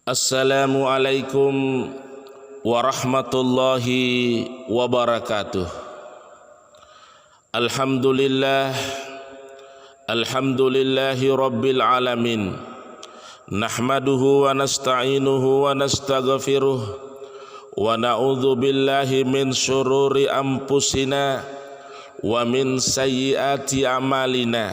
Assalamualaikum warahmatullahi wabarakatuh. Alhamdulillahi rabbil alamin. Nahmaduhu wa nasta'inuhu wa nastaghfiruh wa na'udzu billahi min syururi anfusina wa min sayyiati a'malina.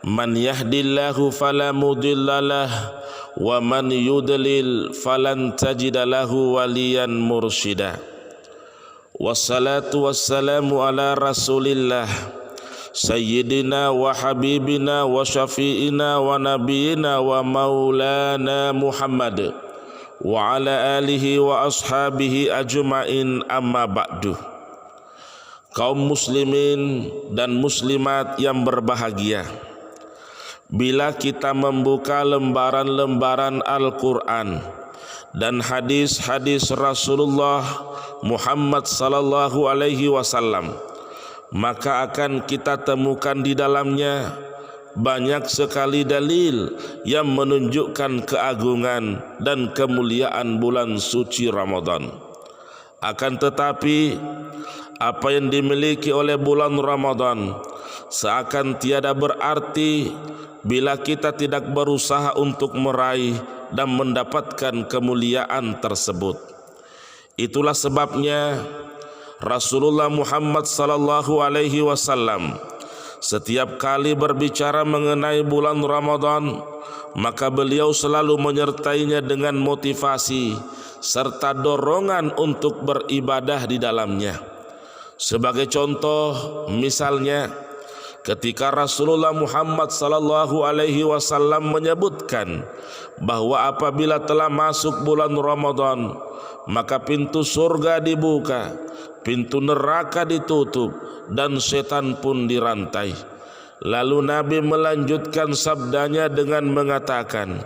Man yahdillahu fala mudhillalah wa man yudlil falan tajida lahu waliyan mursyida. Wassalatu wassalamu ala rasulillah sayyidina wa habibina wa syafi'ina wa nabiyina wa maulana Muhammad wa ala alihi wa ashabihi ajma'in, amma ba'du. Kaum muslimin dan muslimat yang berbahagia, bila kita membuka lembaran-lembaran Al-Quran dan hadis-hadis Rasulullah Muhammad sallallahu alaihi wasallam, maka akan kita temukan di dalamnya banyak sekali dalil yang menunjukkan keagungan dan kemuliaan bulan suci Ramadan. Akan tetapi apa yang dimiliki oleh bulan Ramadan seakan tiada berarti bila kita tidak berusaha untuk meraih dan mendapatkan kemuliaan tersebut. Itulah sebabnya Rasulullah Muhammad sallallahu alaihi wasallam setiap kali berbicara mengenai bulan Ramadan, maka beliau selalu menyertainya dengan motivasi serta dorongan untuk beribadah di dalamnya. Sebagai contoh, misalnya ketika Rasulullah Muhammad sallallahu alaihi wasallam menyebutkan bahwa apabila telah masuk bulan Ramadan, maka pintu surga dibuka, pintu neraka ditutup, dan setan pun dirantai. Lalu Nabi melanjutkan sabdanya dengan mengatakan,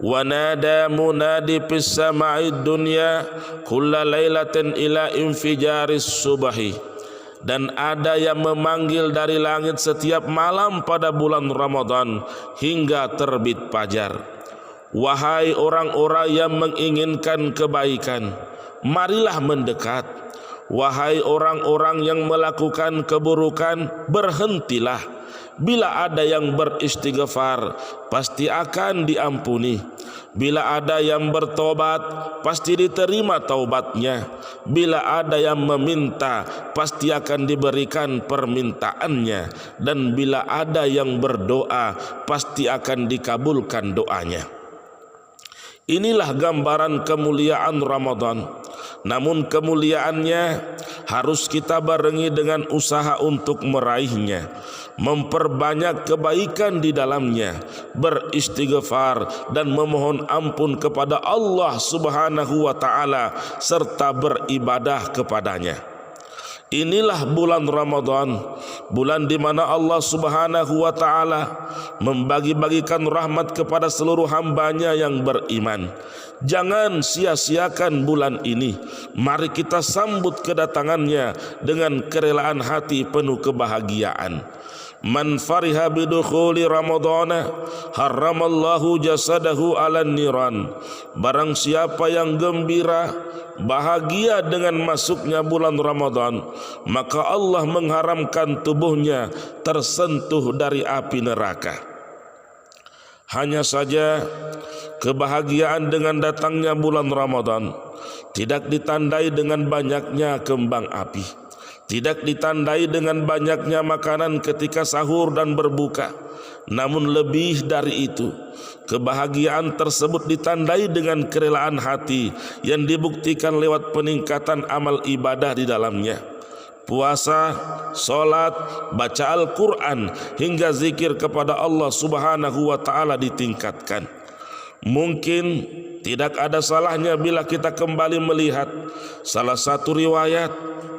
wa nada munadi fis sama'id dunya kulla lailatin ila infijaris subahi. Dan ada yang memanggil dari langit setiap malam pada bulan Ramadan hingga terbit fajar. Wahai orang-orang yang menginginkan kebaikan, marilah mendekat. Wahai orang-orang yang melakukan keburukan, berhentilah. Bila ada yang beristighfar, pasti akan diampuni. Bila ada yang bertobat, pasti diterima taubatnya. Bila ada yang meminta, pasti akan diberikan permintaannya. Dan bila ada yang berdoa, pasti akan dikabulkan doanya. Inilah gambaran kemuliaan Ramadan. Namun kemuliaannya harus kita barengi dengan usaha untuk meraihnya, memperbanyak kebaikan di dalamnya, beristighfar dan memohon ampun kepada Allah Subhanahu wa taala serta beribadah kepadanya. Inilah bulan Ramadan, bulan di mana Allah Subhanahu wa taala membagi-bagikan rahmat kepada seluruh hambanya yang beriman. Jangan sia-siakan bulan ini. Mari kita sambut kedatangannya dengan kerelaan hati penuh kebahagiaan. Man fariha bidukhuli ramadana haramallahu jasadahu ala niran. Barang siapa yang gembira, bahagia dengan masuknya bulan Ramadan, maka Allah mengharamkan tubuhnya tersentuh dari api neraka. Hanya saja kebahagiaan dengan datangnya bulan Ramadan tidak ditandai dengan banyaknya kembang api, tidak ditandai dengan banyaknya makanan ketika sahur dan berbuka. Namun lebih dari itu, kebahagiaan tersebut ditandai dengan kerelaan hati yang dibuktikan lewat peningkatan amal ibadah di dalamnya. Puasa, solat, baca Al-Quran hingga zikir kepada Allah Subhanahu wa ta'ala ditingkatkan. Mungkin tidak ada salahnya bila kita kembali melihat salah satu riwayat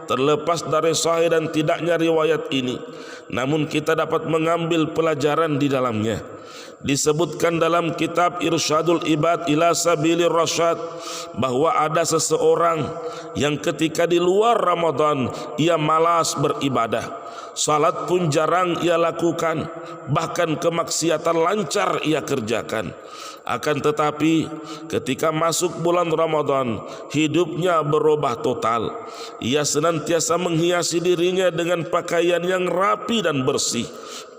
terlepas dari sahih dan tidaknya riwayat ini, namun kita dapat mengambil pelajaran di dalamnya. Disebutkan dalam kitab Irsyadul Ibad ila Sabilir Rasyad bahwa ada seseorang yang ketika di luar Ramadan ia malas beribadah, salat pun jarang ia lakukan, bahkan kemaksiatan lancar ia kerjakan. Akan tetapi ketika masuk bulan Ramadan, hidupnya berubah total. Ia senantiasa menghiasi dirinya dengan pakaian yang rapi dan bersih.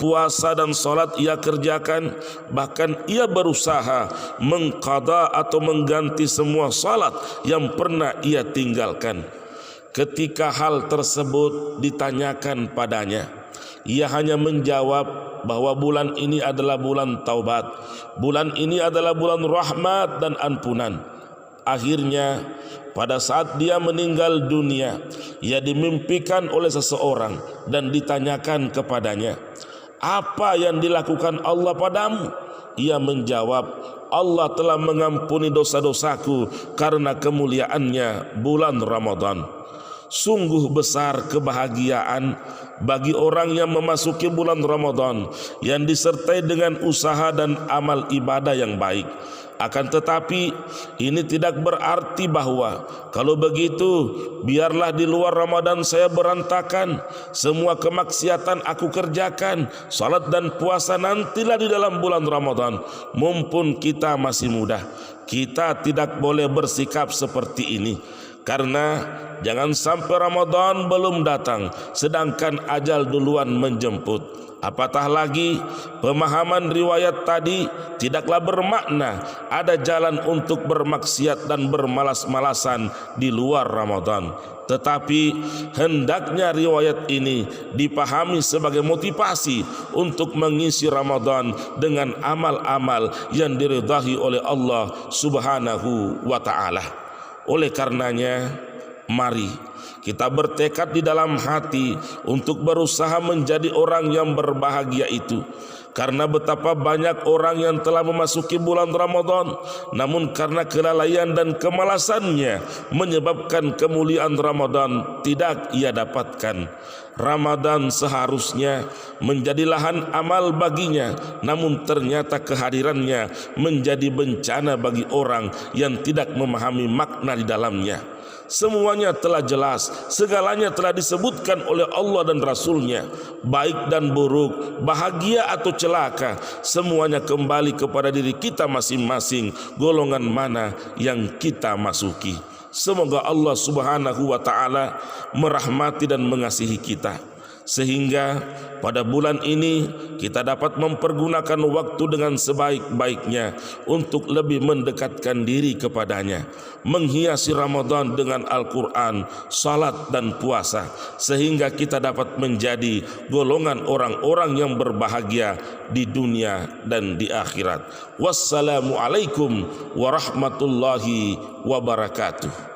Puasa dan salat ia kerjakan, bahkan ia berusaha mengqada atau mengganti semua salat yang pernah ia tinggalkan. Ketika hal tersebut ditanyakan padanya, ia hanya menjawab bahwa bulan ini adalah bulan taubat, bulan ini adalah bulan rahmat dan ampunan. Akhirnya pada saat dia meninggal dunia, ia dimimpikan oleh seseorang dan ditanyakan kepadanya, apa yang dilakukan Allah padamu? Ia menjawab, Allah telah mengampuni dosa-dosaku karena kemuliaannya bulan Ramadan. Sungguh besar kebahagiaan bagi orang yang memasuki bulan Ramadan yang disertai dengan usaha dan amal ibadah yang baik. Akan tetapi ini tidak berarti bahwa kalau begitu biarlah di luar Ramadan saya berantakan, semua kemaksiatan aku kerjakan, salat dan puasa nantilah di dalam bulan Ramadan, mumpun kita masih muda. Kita tidak boleh bersikap seperti ini, karena jangan sampai Ramadan belum datang sedangkan ajal duluan menjemput. Apatah lagi pemahaman riwayat tadi tidaklah bermakna ada jalan untuk bermaksiat dan bermalas-malasan di luar Ramadan. Tetapi hendaknya riwayat ini dipahami sebagai motivasi untuk mengisi Ramadan dengan amal-amal yang diridhai oleh Allah Subhanahu wa ta'ala. Oleh karenanya, mari kita bertekad di dalam hati untuk berusaha menjadi orang yang berbahagia itu. Karena betapa banyak orang yang telah memasuki bulan Ramadan, namun karena kelalaian dan kemalasannya menyebabkan kemuliaan Ramadan tidak ia dapatkan. Ramadan seharusnya menjadi lahan amal baginya, namun ternyata kehadirannya menjadi bencana bagi orang yang tidak memahami makna di dalamnya. Semuanya telah jelas, segalanya telah disebutkan oleh Allah dan Rasulnya, baik dan buruk, bahagia atau celaka, semuanya kembali kepada diri kita masing-masing, golongan mana yang kita masuki. Semoga Allah Subhanahu wa ta'ala merahmati dan mengasihi kita, sehingga pada bulan ini kita dapat mempergunakan waktu dengan sebaik-baiknya untuk lebih mendekatkan diri kepadanya, menghiasi Ramadan dengan Al-Quran, salat dan puasa, sehingga kita dapat menjadi golongan orang-orang yang berbahagia di dunia dan di akhirat. Wassalamualaikum warahmatullahi wabarakatuh.